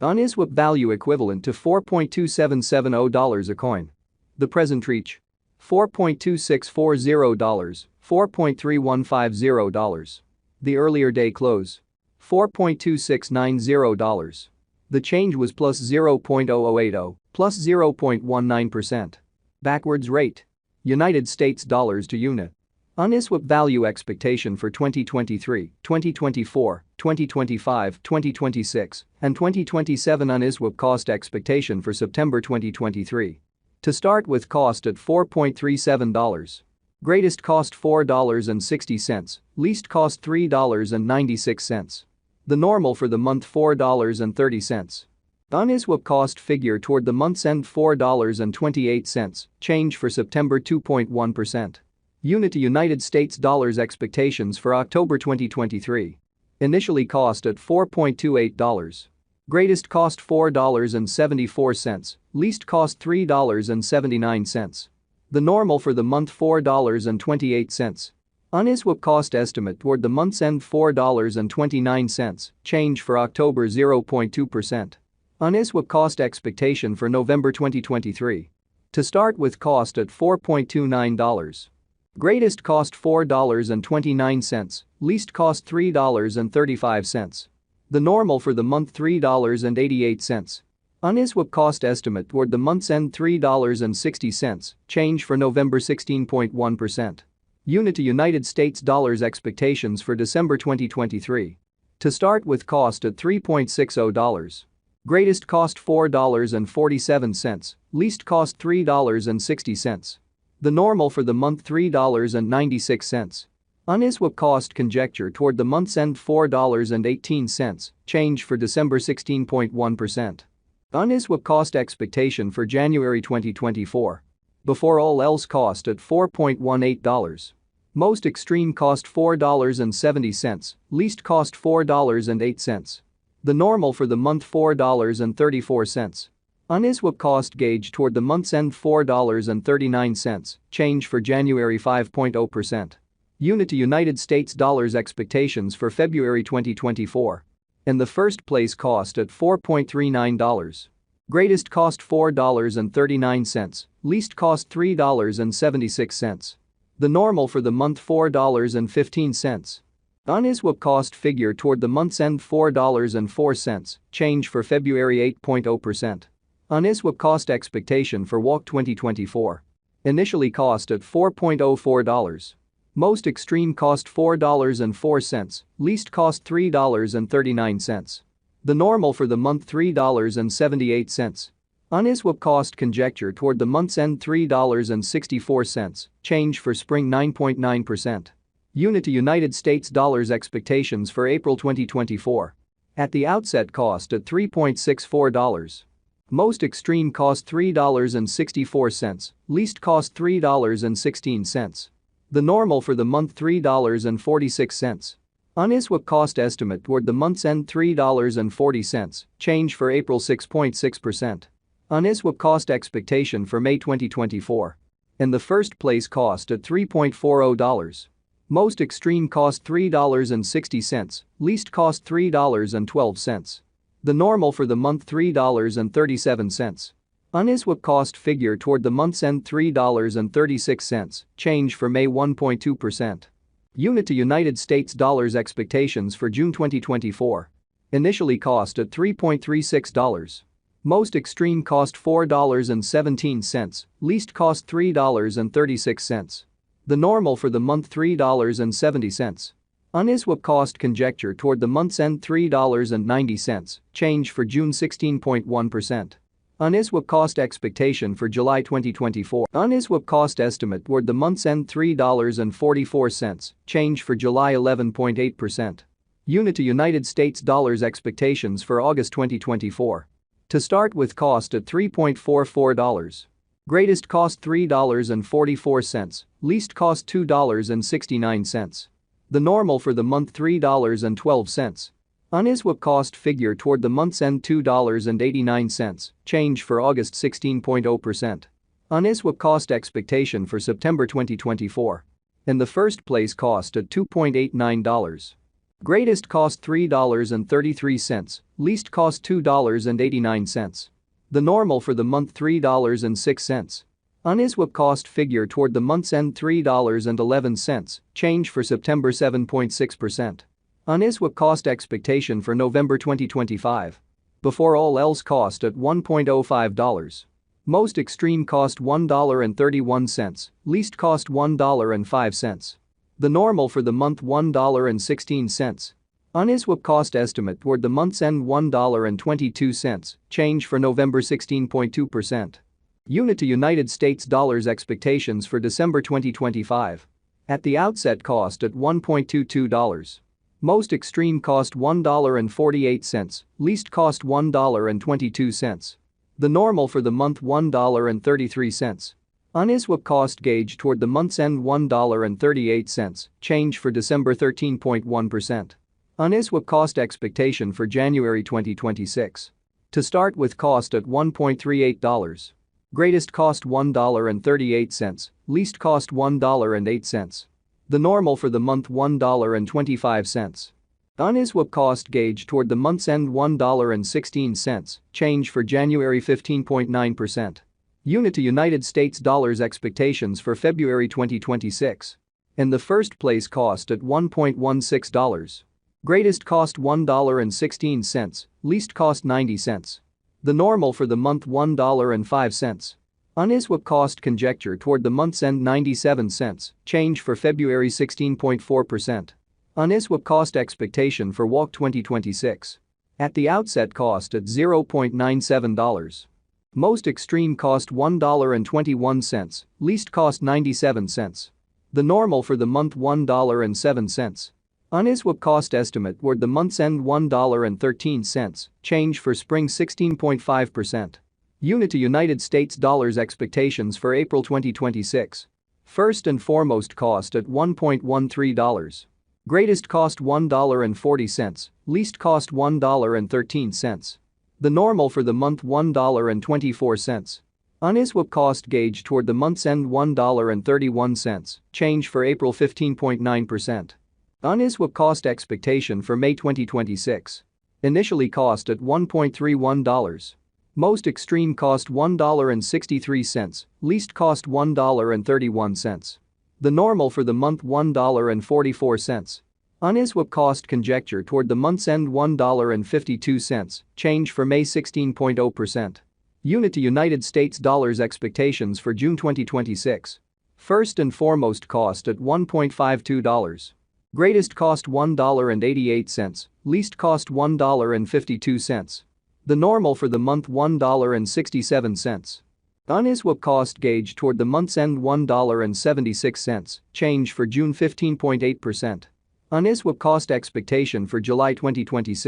Uniswap value equivalent to $4.2770 a coin. The present reach: $4.2640, $4.3150. The earlier day close: $4.2690. The change was plus 0.0080, plus 0.19%. Backwards rate: United States dollars to unit. Uniswap value expectation for 2023, 2024, 2025, 2026, and 2027. Uniswap cost expectation for September 2023. To start with, cost at $4.37. Greatest cost $4.60, least cost $3.96. The normal for the month $4.30. Uniswap cost figure toward the month's end $4.28, change for September 2.1%. Unit to United States dollars expectations for October 2023. Initially cost at $4.28. Greatest cost $4.74, least cost $3.79. The normal for the month $4.28. Uniswap cost estimate toward the month's end $4.29, change for October 0.2%. Uniswap cost expectation for November 2023. To start with, cost at $4.29. Greatest cost $4.29, least cost $3.35. The normal for the month $3.88. Uniswap cost estimate toward the month's end $3.60, change for November 16.1%. Unit to United States dollars expectations for December 2023. To start with, cost at $3.60. Greatest cost $4.47, least cost $3.60. The normal for the month $3.96. Uniswap cost conjecture toward the month's end $4.18, change for December 16.1%. Uniswap cost expectation for January 2024. Before all else, cost at $4.18. Most extreme cost $4.70, least cost $4.08. The normal for the month $4.34. Uniswap cost gauge toward the month's end $4.39, change for January 5.0%. Unit to United States dollars expectations for February 2024. In the first place, cost at $4.39. Greatest cost $4.39, least cost $3.76. The normal for the month $4.15. Uniswap cost figure toward the month's end $4.04, change for February 8.0%. Uniswap cost expectation for WAC 2024. Initially cost at $4.04. Most extreme cost $4.04, least cost $3.39. The normal for the month $3.78. Uniswap cost conjecture toward the month's end $3.64, change for spring 9.9%. Unit to United States dollars expectations for April 2024. At the outset, cost at $3.64. Most extreme cost $3.64, least cost $3.16. The normal for the month $3.46. Uniswap cost estimate toward the month's end $3.40, change for April 6.6%. Uniswap cost expectation for May 2024. In the first place, cost at $3.40. Most extreme cost $3.60, least cost $3.12. The normal for the month $3.37. Uniswap cost figure toward the month's end $3.36, change for May 1.2%. Unit to United States dollars expectations for June 2024. Initially cost at $3.36. Most extreme cost $4.17, least cost $3.36. The normal for the month $3.70. Uniswap cost conjecture toward the month's end $3.90, change for June 16.1%. Uniswap cost expectation for July 2024. Uniswap cost estimate toward the month's end $3.44, change for July 11.8%. Unit to United States dollars expectations for August 2024. To start with, cost at $3.44. Greatest cost $3.44, least cost $2.69. The normal for the month $3.12. Uniswap cost figure toward the month's end $2.89, change for August 16.0%. Uniswap cost expectation for September 2024. In the first place, cost at $2.89. Greatest cost $3.33, least cost $2.89. The normal for the month $3.06. Uniswap cost figure toward the month's end $3.11, change for September 7.6%. Uniswap cost expectation for November 2025. Before all else cost at $1.05. Most extreme cost $1.31, least cost $1.05. The normal for the month $1.16. Uniswap cost estimate toward the month's end $1.22, change for November 16.2%. Unit to United States dollars expectations for December 2025. At the outset cost at $1.22. Most extreme cost $1.48, least cost $1.22. The normal for the month $1.33. Uniswap cost gauge toward the month's end $1.38, change for December 13.1%. Uniswap cost expectation for January 2026. To start with cost at $1.38. Greatest cost $1.38, least cost $1.08. The normal for the month $1.25. Uniswap cost gauge toward the month's end $1.16, change for January 15.9%. Unit to United States dollars expectations for February 2026. In the first place cost at $1.16. Greatest cost $1.16, least cost 90 cents. The normal for the month $1.05. Uniswap cost conjecture toward the month's end 97 cents, change for February 16.4%. Uniswap cost expectation for WALK 2026. At the outset cost at $0.97. Most extreme cost $1.21, least cost 97 cents. The normal for the month $1.07. Uniswap cost estimate toward the month's end $1.13, change for spring 16.5%. Unit to United States dollars expectations for April 2026. First and foremost cost at $1.13. Greatest cost $1.40, least cost $1.13. The normal for the month $1.24. Uniswap cost gauge toward the month's end $1.31, change for April 15.9%. Uniswap cost expectation for May 2026. Initially cost at $1.31. Most extreme cost $1.63, least cost $1.31. The normal for the month $1.44. Uniswap cost conjecture toward the month's end $1.52, change for May 16.0%. Unit to United States dollars expectations for June 2026. First and foremost cost at $1.52. Greatest cost $1.88, least cost $1.52. The normal for the month $1.67. Uniswap cost gauge toward the month's end $1.76, change for June 15.8%. Uniswap cost expectation for July 2026.